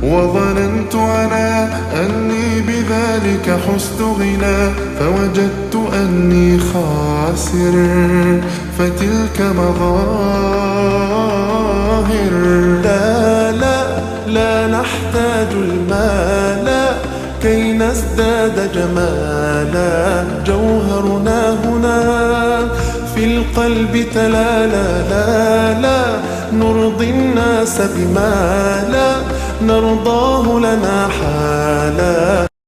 وظننت أنا أني بذلك حزت غنى، فوجدت أني خاسر، فتلك مظاهر. لا لا لا نحتاج المال كي نزداد جمالا، جوهرنا هنا في القلب تلالا. لا لا نرضي الناس بما لا نرضاه لنا حالا.